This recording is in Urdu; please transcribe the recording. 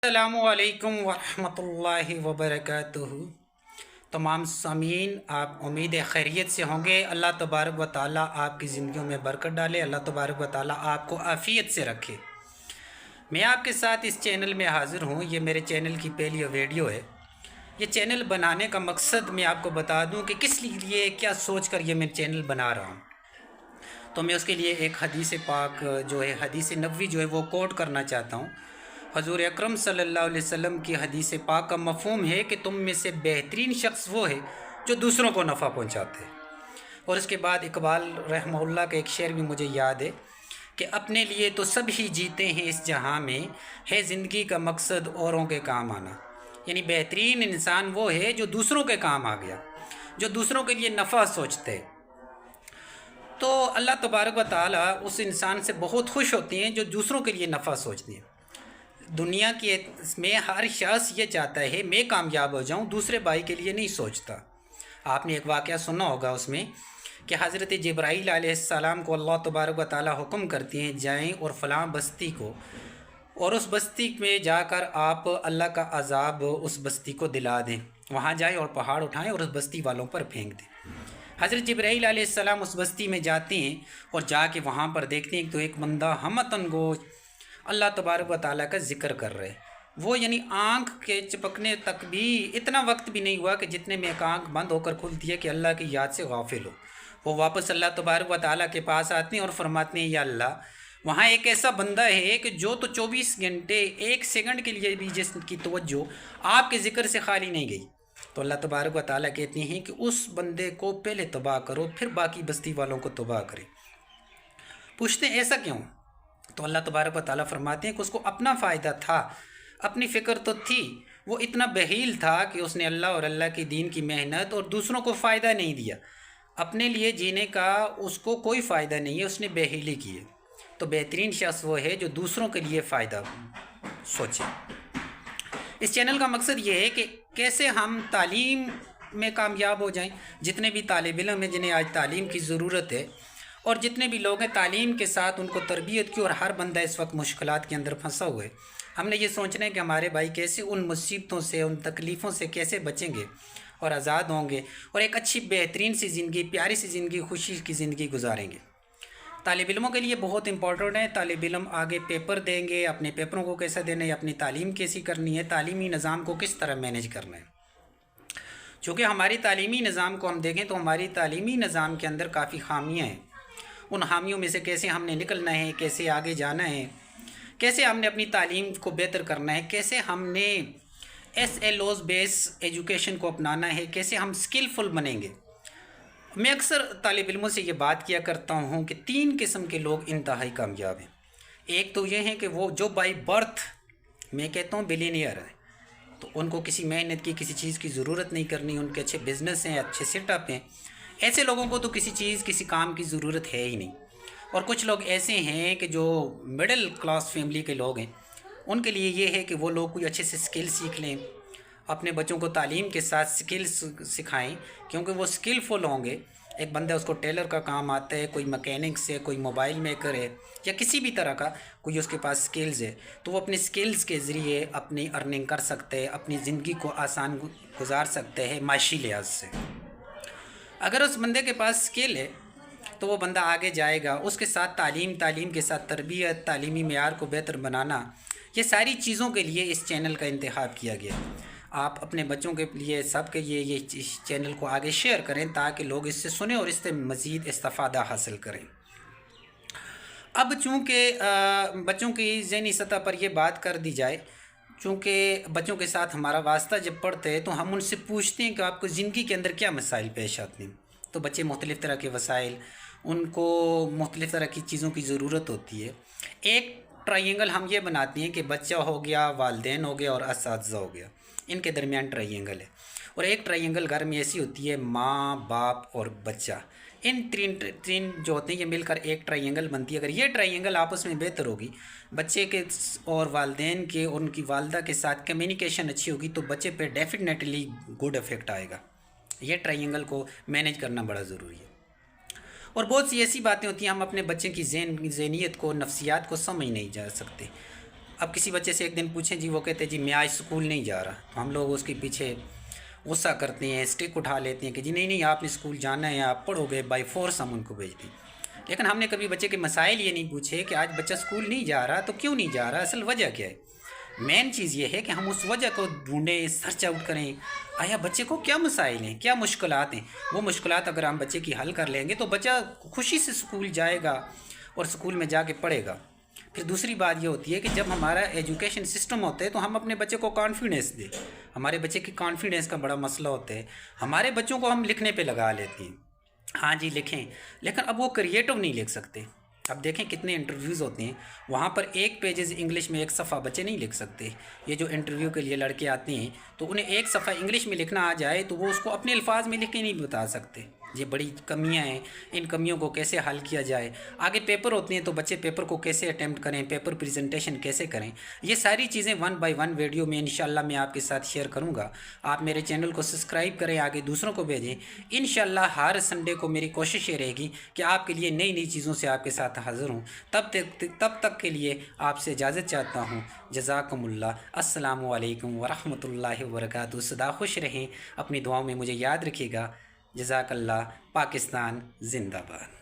السلام علیکم ورحمۃ اللہ وبرکاتہ۔ تمام سامعین، آپ امید خیریت سے ہوں گے۔ اللہ تبارک و تعالیٰ آپ کی زندگیوں میں برکت ڈالے، اللہ تبارک و تعالیٰ آپ کو عافیت سے رکھے۔ میں آپ کے ساتھ اس چینل میں حاضر ہوں۔ یہ میرے چینل کی پہلی ویڈیو ہے۔ یہ چینل بنانے کا مقصد میں آپ کو بتا دوں کہ کس لیے، کیا سوچ کر یہ میں چینل بنا رہا ہوں۔ تو میں اس کے لیے ایک حدیث پاک حدیث نبوی وہ کوٹ کرنا چاہتا ہوں۔ حضور اکرم صلی اللہ علیہ وسلم کی حدیث پاک کا مفہوم ہے کہ تم میں سے بہترین شخص وہ ہے جو دوسروں کو نفع پہنچاتے ہیں۔ اور اس کے بعد اقبال رحمہ اللہ کا ایک شعر بھی مجھے یاد ہے کہ اپنے لیے تو سب ہی جیتے ہیں اس جہاں میں، ہے زندگی کا مقصد اوروں کے کام آنا۔ یعنی بہترین انسان وہ ہے جو دوسروں کے کام آ گیا، جو دوسروں کے لیے نفع سوچتے ہیں۔ تو اللہ تبارک و تعالیٰ اس انسان سے بہت خوش ہوتے ہیں جو دوسروں کے لیے نفع سوچتے ہیں۔ دنیا کی میں ہر شخص یہ چاہتا ہے میں کامیاب ہو جاؤں، دوسرے بھائی کے لیے نہیں سوچتا۔ آپ نے ایک واقعہ سنا ہوگا اس میں کہ حضرت جبرائیل علیہ السلام کو اللہ تبارک و تعالیٰ حکم کرتے ہیں جائیں اور فلاں بستی کو، اور اس بستی میں جا کر آپ اللہ کا عذاب اس بستی کو دلا دیں، وہاں جائیں اور پہاڑ اٹھائیں اور اس بستی والوں پر پھینک دیں۔ حضرت جبرائیل علیہ السلام اس بستی میں جاتے ہیں اور جا کے وہاں پر دیکھتے ہیں تو ایک بندہ ہمتن گوش اللہ تبارک و تعالیٰ کا ذکر کر رہے۔ وہ یعنی آنکھ کے چپکنے تک بھی اتنا وقت بھی نہیں ہوا کہ جتنے میں ایک آنکھ بند ہو کر کھلتی ہے کہ اللہ کی یاد سے غافل ہو۔ وہ واپس اللہ تبارک و تعالیٰ کے پاس آتے ہیں اور فرماتے ہیں یا اللہ، وہاں ایک ایسا بندہ ہے کہ جو تو 24 گھنٹے ایک سیکنڈ کے لیے بھی جس کی توجہ آپ کے ذکر سے خالی نہیں گئی۔ تو اللہ تبارک و تعالیٰ کہتے ہیں کہ اس بندے کو پہلے تباہ کرو، پھر باقی بستی والوں کو تباہ کرے۔ پوچھتے ہیں ایسا کیوں؟ تو اللہ تبارک و تعالیٰ فرماتے ہیں کہ اس کو اپنا فائدہ تھا، اپنی فکر تو تھی، وہ اتنا بخیل تھا کہ اس نے اللہ اور اللہ کے دین کی محنت اور دوسروں کو فائدہ نہیں دیا۔ اپنے لیے جینے کا اس کو کوئی فائدہ نہیں ہے، اس نے بخیلی کی ہے۔ تو بہترین شخص وہ ہے جو دوسروں کے لیے فائدہ سوچے۔ اس چینل کا مقصد یہ ہے کہ کیسے ہم تعلیم میں کامیاب ہو جائیں۔ جتنے بھی طالب علم ہیں جنہیں آج تعلیم کی ضرورت ہے، اور جتنے بھی لوگ ہیں تعلیم کے ساتھ ان کو تربیت کی، اور ہر بندہ اس وقت مشکلات کے اندر پھنسا ہوا ہے۔ ہم نے یہ سوچنا ہے کہ ہمارے بھائی کیسے ان مصیبتوں سے، ان تکلیفوں سے کیسے بچیں گے اور آزاد ہوں گے، اور ایک اچھی بہترین سی زندگی، پیاری سی زندگی، خوشی کی زندگی گزاریں گے۔ طالب علموں کے لیے بہت امپورٹنٹ ہے۔ طالب علم آگے پیپر دیں گے، اپنے پیپروں کو کیسا دینا ہے، اپنی تعلیم کیسی کرنی ہے، تعلیمی نظام کو کس طرح مینیج کرنا ہے۔ چونکہ ہماری تعلیمی نظام کو ہم دیکھیں تو ہماری تعلیمی نظام کے اندر کافی خامیاں ہیں۔ ان خامیوں میں سے کیسے ہم نے نکلنا ہے، کیسے آگے جانا ہے، کیسے ہم نے اپنی تعلیم کو بہتر کرنا ہے، کیسے ہم نے SLOs بیس ایجوکیشن کو اپنانا ہے، کیسے ہم سکلفل بنیں گے۔ میں اکثر طالب علموں سے یہ بات کیا کرتا ہوں کہ 3 قسم کے لوگ انتہائی کامیاب ہیں۔ ایک تو یہ ہیں کہ وہ جو بائی برتھ میں کہتا ہوں بلینئر ہے، تو ان کو کسی محنت کی، کسی چیز کی ضرورت نہیں کرنی، ان کے اچھے بزنس ہیں، اچھے سیٹ اپ ہیں۔ ایسے لوگوں کو تو کسی چیز، کسی کام کی ضرورت ہے ہی نہیں۔ اور کچھ لوگ ایسے ہیں کہ جو مڈل کلاس فیملی کے لوگ ہیں، ان کے لیے یہ ہے کہ وہ لوگ کوئی اچھے سے سکل سیکھ لیں، اپنے بچوں کو تعلیم کے ساتھ سکلز سکھائیں، کیونکہ وہ سکلفل ہوں گے۔ ایک بندہ اس کو ٹیلر کا کام آتا ہے، کوئی مکینکس ہے، کوئی موبائل میکر ہے، یا کسی بھی طرح کا کوئی اس کے پاس سکلز ہے، تو وہ اپنے سکلز کے ذریعے اپنی ارننگ کر سکتے ہیں، اپنی زندگی کو آسان گزار سکتے ہیں معاشی لحاظ سے۔ اگر اس بندے کے پاس سکل ہے تو وہ بندہ آگے جائے گا۔ اس کے ساتھ تعلیم کے ساتھ تربیت، تعلیمی معیار کو بہتر بنانا، یہ ساری چیزوں کے لیے اس چینل کا انتخاب کیا گیا۔ آپ اپنے بچوں کے لیے، سب کے لیے یہ چینل کو آگے شیئر کریں تاکہ لوگ اس سے سنیں اور اس سے مزید استفادہ حاصل کریں۔ اب چونکہ بچوں کی ذہنی سطح پر یہ بات کر دی جائے، چونکہ بچوں کے ساتھ ہمارا واسطہ جب پڑھتے ہیں تو ہم ان سے پوچھتے ہیں کہ آپ کو زندگی کے اندر کیا مسائل پیش آتے ہیں۔ تو بچے مختلف طرح کے وسائل، ان کو مختلف طرح کی چیزوں کی ضرورت ہوتی ہے۔ ایک ٹرائنگل ہم یہ بناتے ہیں کہ بچہ ہو گیا، والدین ہو گیا اور اساتذہ ہو گیا، ان کے درمیان ٹرائنگل ہے۔ اور ایک ٹرائنگل گھر میں ایسی ہوتی ہے، ماں، باپ اور بچہ۔ ان تین جو ہوتے ہیں یہ مل کر ایک ٹرائنگل بنتی ہے۔ اگر یہ ٹرائنگل آپس میں بہتر ہوگی، بچے کے اور والدین کے، ان کی والدہ کے ساتھ کمیونیکیشن اچھی ہوگی، تو بچے پہ ڈیفینیٹلی گڈ افیکٹ آئے گا۔ یہ ٹرائنگل کو مینیج کرنا بڑا ضروری ہے۔ اور بہت سی ایسی باتیں ہوتی ہیں ہم اپنے بچے کی ذہنیت کو، نفسیات کو سمجھ نہیں جا سکتے۔ اب کسی بچے سے ایک دن پوچھیں جی، وہ کہتے ہیں جی میں آج اسکول نہیں جا رہا، تو ہم لوگ اس کے پیچھے غصہ کرتے ہیں، اسٹک اٹھا لیتے ہیں کہ جی نہیں نہیں آپ نے اسکول جانا ہے، آپ پڑھو گے، بائی فورس ہم ان کو بھیج دیں۔ لیکن ہم نے کبھی بچے کے مسائل یہ نہیں پوچھے کہ آج بچہ اسکول نہیں جا رہا تو کیوں نہیں جا رہا، اصل وجہ کیا ہے۔ مین چیز یہ ہے کہ ہم اس وجہ کو ڈھونڈیں، سرچ آؤٹ کریں، آیا بچے کو کیا مسائل ہیں، کیا مشکلات ہیں۔ وہ مشکلات اگر ہم بچے کی حل کر لیں گے تو بچہ خوشی سے اسکول جائے گا اور اسکول میں جا کے پڑھے گا۔ پھر دوسری بات یہ ہوتی ہے کہ جب ہمارا ایجوکیشن سسٹم ہوتا ہے تو ہم اپنے بچے کو کانفیڈنس دیں۔ ہمارے بچے کی کانفیڈنس کا بڑا مسئلہ ہوتا ہے، ہمارے بچوں کو ہم لکھنے پہ لگا لیتے ہیں، ہاں جی لکھیں، لیکن اب وہ کریٹو نہیں لکھ سکتے۔ اب دیکھیں کتنے انٹرویوز ہوتے ہیں، وہاں پر ایک پیجز انگلش میں ایک صفحہ بچے نہیں لکھ سکتے۔ یہ جو انٹرویو کے لیے لڑکے آتے ہیں تو انہیں ایک صفحہ انگلش میں لکھنا آ جائے تو وہ اس کو اپنے الفاظ میں لکھ کے نہیں بتا سکتے۔ یہ بڑی کمیاں ہیں، ان کمیوں کو کیسے حل کیا جائے۔ آگے پیپر ہوتے ہیں تو بچے پیپر کو کیسے اٹیمپٹ کریں، پیپر پریزنٹیشن کیسے کریں، یہ ساری چیزیں 1 بائی 1 ویڈیو میں انشاءاللہ میں آپ کے ساتھ شیئر کروں گا۔ آپ میرے چینل کو سبسکرائب کریں، آگے دوسروں کو بھیجیں۔ انشاءاللہ ہر سنڈے کو میری کوشش یہ رہے گی کہ آپ کے لیے نئی نئی چیزوں سے آپ کے ساتھ حاضر ہوں۔ تب تک کے لیے آپ سے اجازت چاہتا ہوں۔ جزاکم اللہ، السلام علیکم ورحمۃ اللہ وبرکاتہ۔ سدا خوش رہیں، اپنی دعاؤں میں مجھے یاد رکھیے گا۔ جزاک اللہ، پاکستان زندہ باد۔